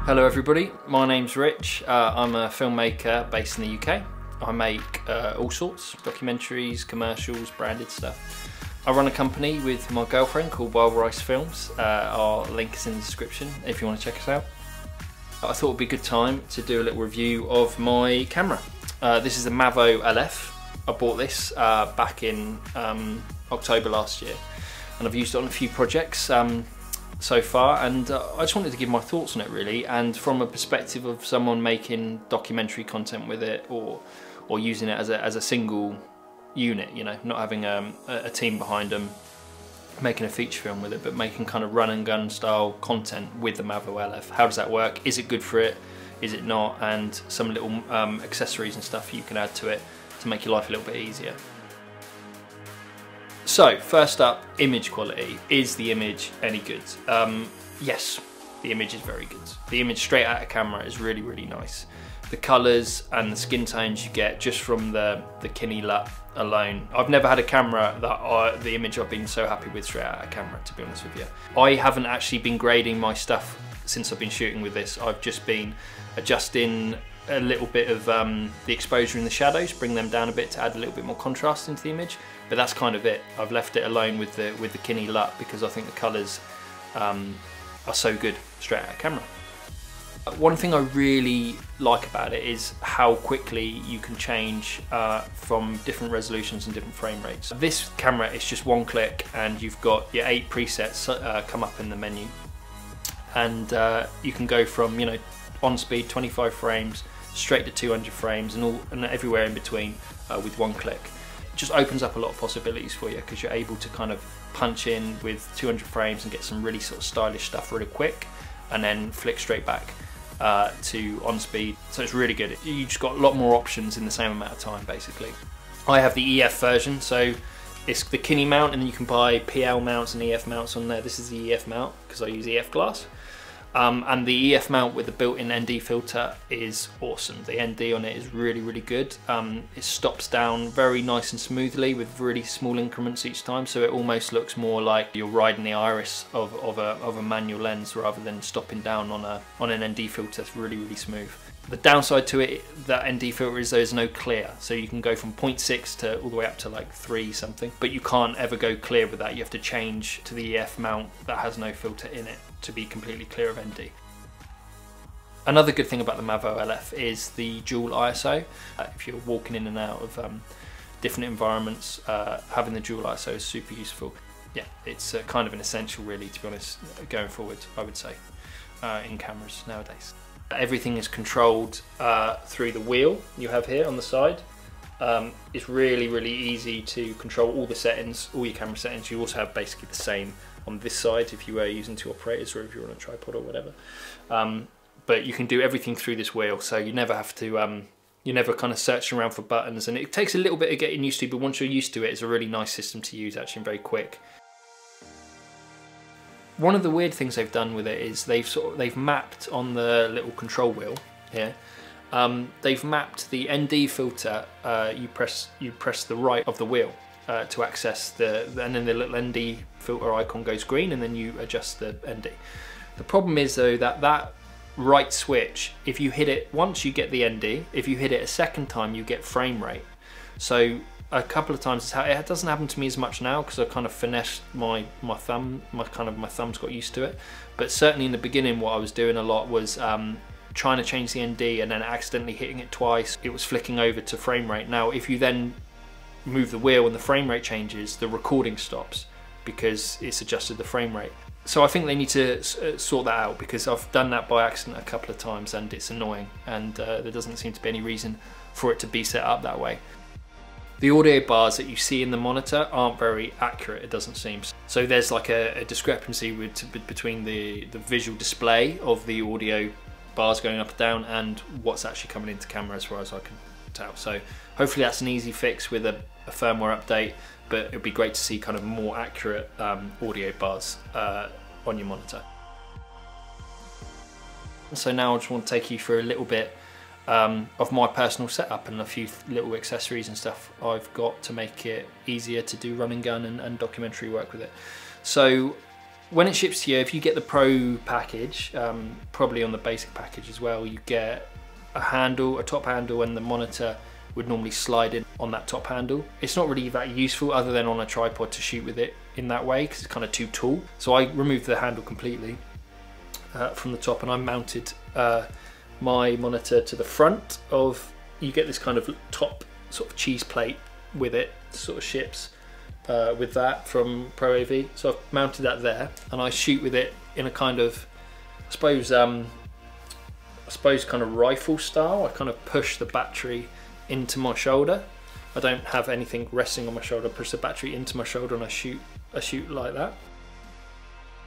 Hello everybody, my name's Rich. I'm a filmmaker based in the UK. I make all sorts, documentaries, commercials, branded stuff. I run a company with my girlfriend called Wild Rice Films. Our link is in the description if you want to check us out. I thought it would be a good time to do a little review of my camera. This is the Mavo LF. I bought this back in October last year, and I've used it on a few projects so far, and I just wanted to give my thoughts on it really, and from a perspective of someone making documentary content with it, or using it as a single unit, you know, not having a team behind them making a feature film with it, but making kind of run and gun style content with the Mavo LF. How does that work? Is it good for it? Is it not? And some little accessories and stuff you can add to it to make your life a little bit easier. So first up, image quality. Is the image any good? Yes, the image is very good. The image straight out of camera is really, really nice. The colours and the skin tones you get just from the Kinefinity LUT alone. I've never had a camera that the image I've been so happy with straight out of camera, to be honest with you. I haven't actually been grading my stuff since I've been shooting with this. I've just been adjusting a little bit of the exposure in the shadows, bring them down a bit to add a little bit more contrast into the image, but that's kind of it. I've left it alone with the Kinefinity LUT because I think the colours are so good straight out of camera. One thing I really like about it is how quickly you can change from different resolutions and different frame rates. This camera is just one click and you've got your 8 presets come up in the menu, and you can go from, you know, on speed 25 frames straight to 200 frames and everywhere in between with one click. It just opens up a lot of possibilities for you because you're able to kind of punch in with 200 frames and get some really sort of stylish stuff really quick, and then flick straight back to on speed. So it's really good. You just got a lot more options in the same amount of time basically. I have the EF version, so it's the Kinefinity mount, and then you can buy PL mounts and EF mounts on there. This is the EF mount because I use EF glass. And the EF mount with the built-in ND filter is awesome. The ND on it is really, really good. It stops down very nice and smoothly with really small increments each time, so it almost looks more like you're riding the iris of a manual lens rather than stopping down on an ND filter. It's really, really smooth. The downside to it, that ND filter, is there's no clear, so you can go from 0.6 to all the way up to like 3 something, but you can't ever go clear with that. You have to change to the EF mount that has no filter in it to be completely clear of ND. Another good thing about the Mavo LF is the dual ISO. If you're walking in and out of different environments, having the dual ISO is super useful. Yeah, it's kind of an essential really, to be honest, going forward, I would say, in cameras nowadays. Everything is controlled through the wheel you have here on the side. It's really, really easy to control all the settings, all your camera settings. You also have basically the same on this side if you were using 2 operators or if you're on a tripod or whatever. But you can do everything through this wheel, so you never have to, you're never kind of searching around for buttons, and it takes a little bit of getting used to, but once you're used to it, it's a really nice system to use actually, and very quick. One of the weird things they've done with it is they've mapped on the little control wheel here. They've mapped the ND filter. You press the right of the wheel to access and then the little ND filter icon goes green, and then you adjust the ND. The problem is though that right switch, if you hit it once you get the ND. If you hit it a second time you get frame rate. So a couple of times, it doesn't happen to me as much now because I kind of finessed my thumb, my thumb's got used to it. But certainly in the beginning what I was doing a lot was trying to change the ND and then accidentally hitting it twice. It was flicking over to frame rate. Now if you then move the wheel and the frame rate changes, the recording stops because it's adjusted the frame rate. So I think they need to sort that out, because I've done that by accident a couple of times and it's annoying, and there doesn't seem to be any reason for it to be set up that way. The audio bars that you see in the monitor aren't very accurate, it doesn't seem. So there's like a discrepancy between the visual display of the audio bars going up and down and what's actually coming into camera, as far as I can tell. So hopefully that's an easy fix with a firmware update, but it'd be great to see kind of more accurate audio bars on your monitor. So now I just want to take you through a little bit of my personal setup and a few little accessories and stuff I've got to make it easier to do run and gun and documentary work with it. So When it ships to you, if you get the Pro package, probably on the basic package as well, you get a handle, a top handle, and the monitor would normally slide in on that top handle. It's not really that useful other than on a tripod to shoot with it in that way because it's kind of too tall. So I removed the handle completely from the top, and I mounted my monitor to the front of, you get this kind of top sort of cheese plate with it, sort of ships with that from Pro AV. So I've mounted that there, and I shoot with it in a kind of, I suppose kind of rifle style. I kind of push the battery into my shoulder. I don't have anything resting on my shoulder. I push the battery into my shoulder and I shoot like that.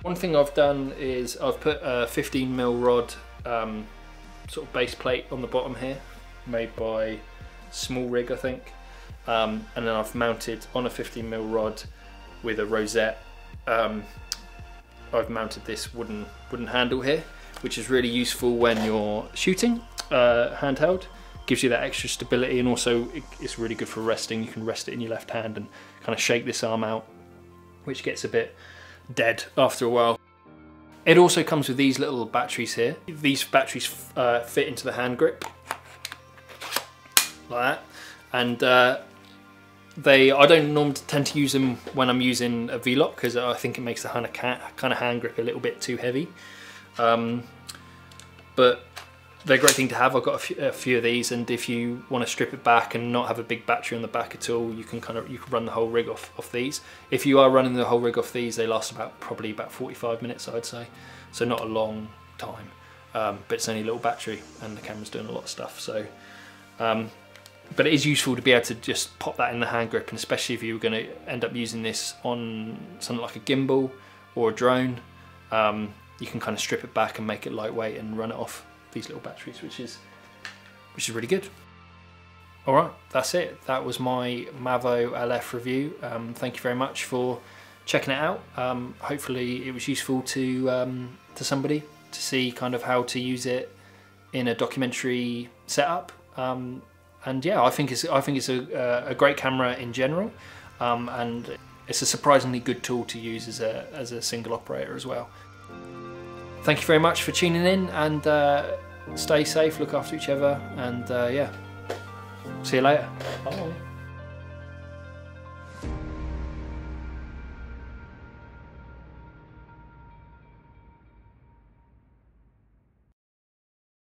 One thing I've done is I've put a 15mm rod sort of base plate on the bottom here, made by Small Rig, I think. And then I've mounted on a 15mm rod with a rosette. I've mounted this wooden handle here, which is really useful when you're shooting handheld. Gives you that extra stability, and also it's really good for resting. You can rest it in your left hand and kind of shake this arm out, which gets a bit dead after a while. It also comes with these little batteries here. These batteries fit into the hand grip like that, and I don't normally tend to use them when I'm using a V-Lock because I think it makes the kind of hand grip a little bit too heavy. But they're a great thing to have. I've got a few of these, and if you want to strip it back and not have a big battery on the back at all, you can run the whole rig off these. If you are running the whole rig off these, they last probably about 45 minutes, I'd say. So not a long time, but it's only a little battery, and the camera's doing a lot of stuff. So, but it is useful to be able to just pop that in the hand grip, and especially if you were going to end up using this on something like a gimbal or a drone, you can kind of strip it back and make it lightweight and run it off these little batteries, which is really good. All right, that's it. That was my Mavo LF review. Thank you very much for checking it out. Hopefully it was useful to somebody to see kind of how to use it in a documentary setup. And yeah, I think it's a great camera in general, and it's a surprisingly good tool to use as a single operator as well. Thank you very much for tuning in, and stay safe, look after each other, and yeah, see you later. Bye.